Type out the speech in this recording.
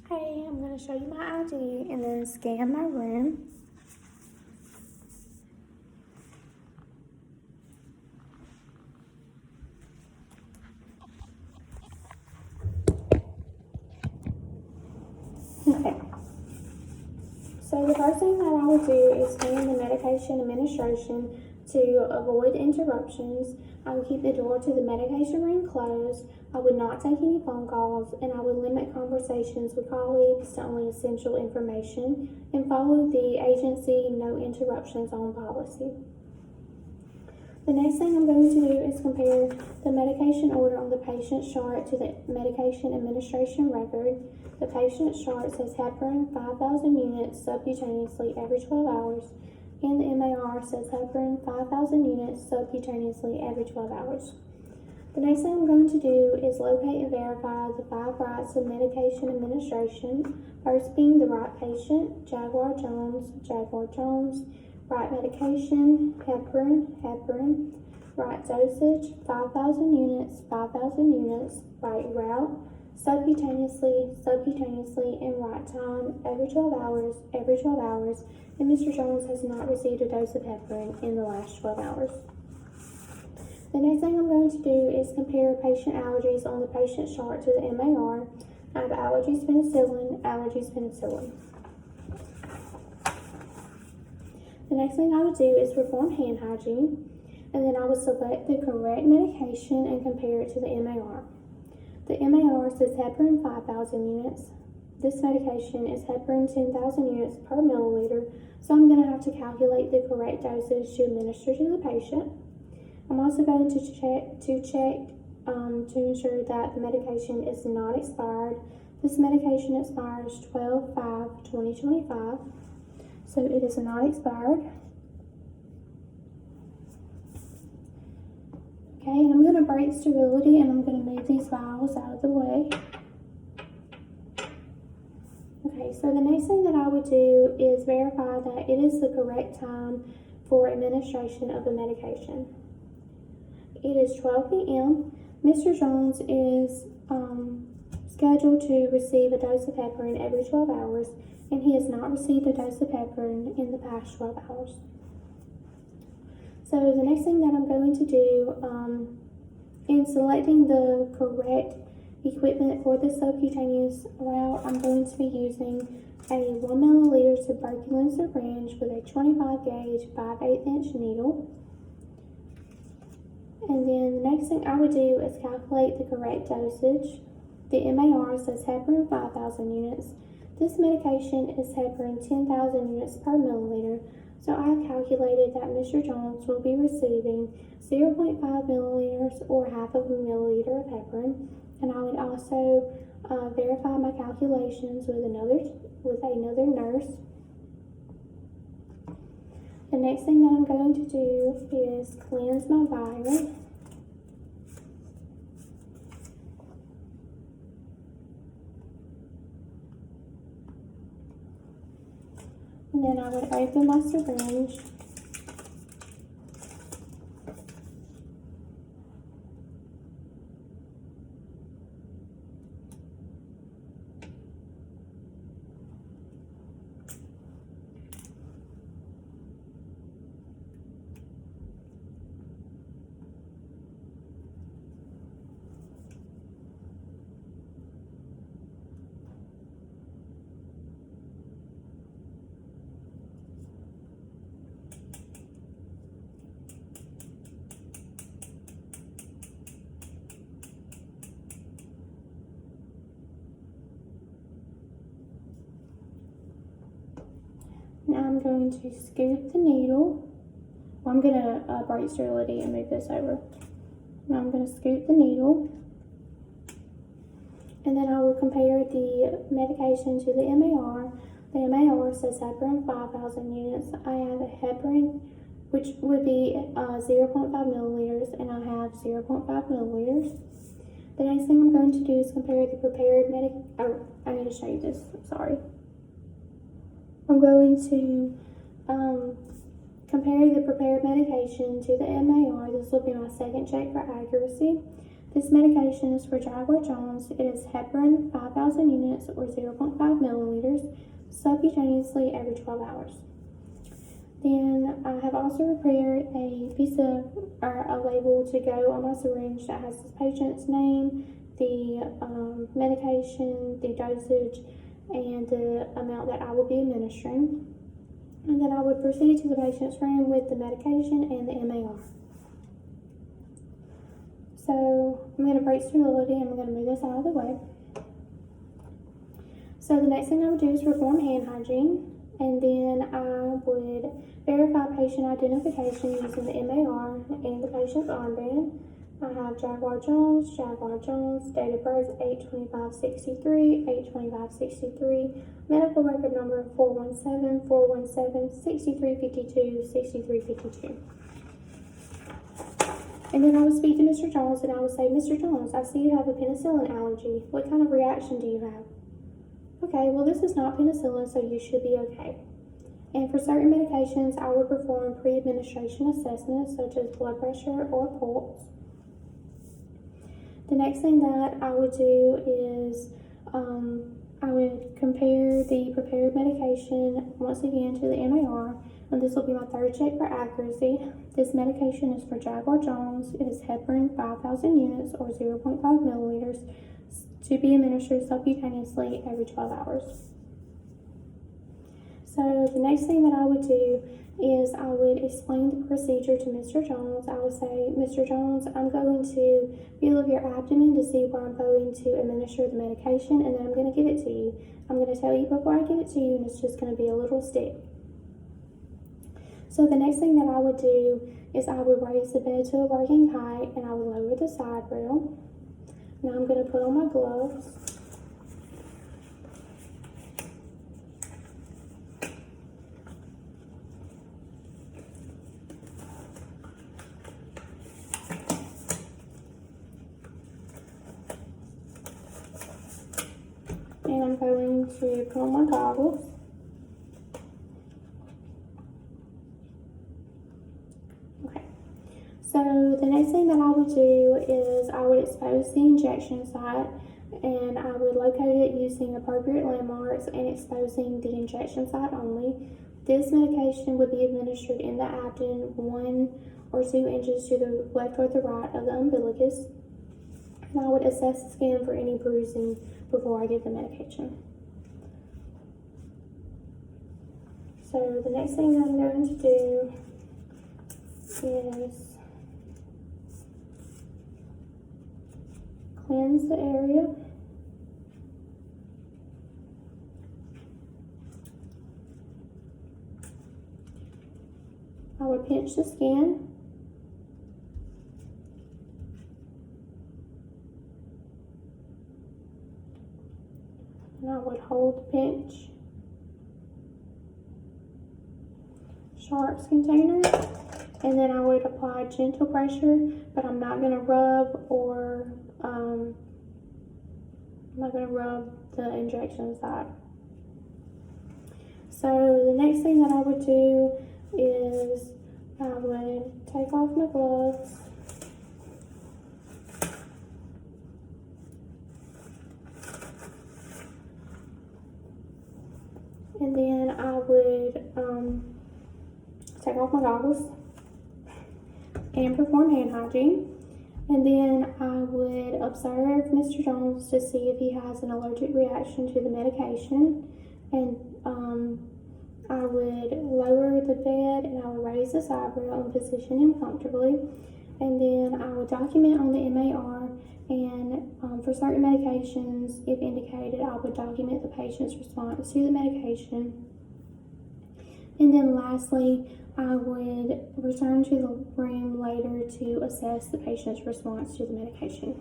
Hey, I'm going to show you my ID and then scan my room. Okay, so the first thing that I would do is scan the medication administration to avoid interruptions. I would keep the door to the medication room closed. I would not take any phone calls, and I would limit conversations with colleagues to only essential information and follow the agency no interruptions on policy. The next thing I'm going to do is compare the medication order on the patient's chart to the medication administration record. The patient's chart says heparin 5,000 units subcutaneously every 12 hours, and the MAR says heparin 5,000 units subcutaneously every 12 hours. The next thing I'm going to do is locate and verify the 5 rights of medication administration, first being the right patient, Jaguar Jones, right medication, heparin, right dosage, 5,000 units, right route, subcutaneously, and right time, every 12 hours, and Mr. Jones has not received a dose of heparin in the last 12 hours. The next thing I'm going to do is compare patient allergies on the patient's chart to the MAR. I have allergies penicillin. The next thing I would do is perform hand hygiene, and then I would select the correct medication and compare it to the MAR. The MAR says heparin 5,000 units. This medication is heparin 10,000 units per milliliter, so I'm going to have to calculate the correct dosage to administer to the patient. I'm also going to check to ensure that the medication is not expired. This medication expires 12/5/2025, so it is not expired. Okay, and I'm going to break sterility, and I'm going to move these vials out of the way. Okay, so the next thing that I would do is verify that it is the correct time for administration of the medication. It is 12 p.m. Mr. Jones is scheduled to receive a dose of heparin every 12 hours, and he has not received a dose of heparin in the past 12 hours. So the next thing that I'm going to do in selecting the correct equipment for the subcutaneous route, I'm going to be using a 1 milliliter tuberculin syringe with a 25 gauge 5/8 inch needle. And then the next thing I would do is calculate the correct dosage. The MAR says heparin 5,000 units. This medication is heparin 10,000 units per milliliter, so I have calculated that Mr. Jones will be receiving 0.5 milliliters or half of a milliliter of heparin. And I would also verify my calculations with another nurse. The next thing that I'm going to do is cleanse my vial. And then I would open my syringe. Now I'm going to scoop the needle. Well, I'm going to break sterility and move this over. Now I'm going to scoop the needle. And then I will compare the medication to the MAR. The MAR says heparin 5,000 units. I have a heparin, which would be 0.5 milliliters, and I have 0.5 milliliters. The next thing I'm going to do is compare the prepared I need to show you this, I'm sorry. I'm going to compare the prepared medication to the MAR. This will be my second check for accuracy. This medication is for Jaguar Jones. It is heparin 5,000 units or 0.5 milliliters subcutaneously every 12 hours. Then I have also prepared a piece of or a label to go on my syringe that has the patient's name, the medication, the dosage, and the amount that I will be administering. And then I would proceed to the patient's room with the medication and the MAR. So I'm going to break sterility and I'm going to move this out of the way. So the next thing I would do is perform hand hygiene, and then I would verify patient identification using the MAR and the patient's armband. I have Jaguar Jones, date of birth 8/25/63, 8/25/63, medical record number 417-417-6352, 6352. And then I would speak to Mr. Jones and I would say, Mr. Jones, I see you have a penicillin allergy. What kind of reaction do you have? Okay, well this is not penicillin, so you should be okay. And for certain medications, I would perform pre-administration assessments such as blood pressure or pulse. The next thing that I would do is I would compare the prepared medication once again to the MAR, and this will be my third check for accuracy. This medication is for Jaguar Jones. It is heparin 5,000 units or 0.5 milliliters to be administered subcutaneously every 12 hours. So the next thing that I would do is I would explain the procedure to Mr. Jones. I would say, Mr. Jones, I'm going to feel of your abdomen to see where I'm going to administer the medication, and then I'm going to give it to you. I'm going to tell you before I give it to you, and it's just going to be a little stick. So the next thing that I would do is I would raise the bed to a working height, and I would lower the side rail. Now I'm going to put on my gloves. And I'm going to put on my goggles. Okay. So the next thing that I would do is I would expose the injection site, and I would locate it using appropriate landmarks and exposing the injection site only. This medication would be administered in the abdomen 1 or 2 inches to the left or the right of the umbilicus. And I would assess the skin for any bruising before I give the medication. So the next thing I'm going to do is cleanse the area. I would pinch the skin. And I would hold the pinch. Sharps container, and then I would apply gentle pressure, but I'm not going to rub or I'm not going to rub the injection site. So the next thing that I would do is I would take off my gloves. And then I would take off my goggles and perform hand hygiene. And then I would observe Mr. Jones to see if he has an allergic reaction to the medication. And I would lower the bed and I would raise the side rail and position him comfortably. And then I would document on the MAR, and for certain medications, if indicated, I would document the patient's response to the medication. And then lastly, I would return to the room later to assess the patient's response to the medication.